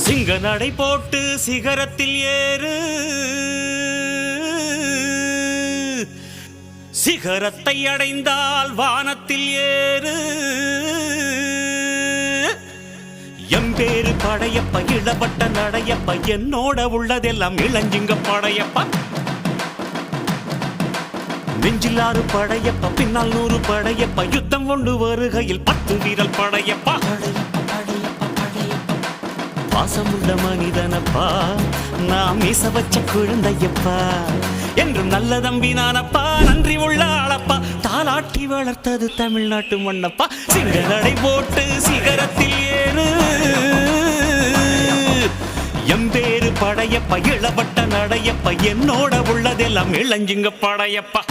சிங்க நடை போட்டு சிகரத்தில் ஏறு, சிகரத்தை அடைந்தால் வானத்தில் ஏறு. எம்பேரு படையப்ப, இளப்பட்ட நடையப்ப, என்னோட உள்ளதெல்லாம் இளஞ்சிங்க படையப்பா. நெஞ்சிலாறு படையப்ப, பின்னால் 100 படையப்ப, யுத்தம் கொண்டு வருகையில் 10 வீரல் படையப்பா. பாசமுள்ள மனிதனப்பா, நாம் மீச வச்ச குழந்தையப்பா, என்றும் நல்ல தம்பி நானப்பா, நன்றி உள்ள ஆளப்பா, தாலாட்டி வளர்த்தது தமிழ்நாட்டு மண்ணப்பா. சிங்க நடை போட்டு சிகரத்தில் ஏறு, எம்பேரு படையப்ப, இளவட்ட நடையப்ப, என்னோட உள்ளதெல்லாம் இளஞ்சிங்க படையப்பா.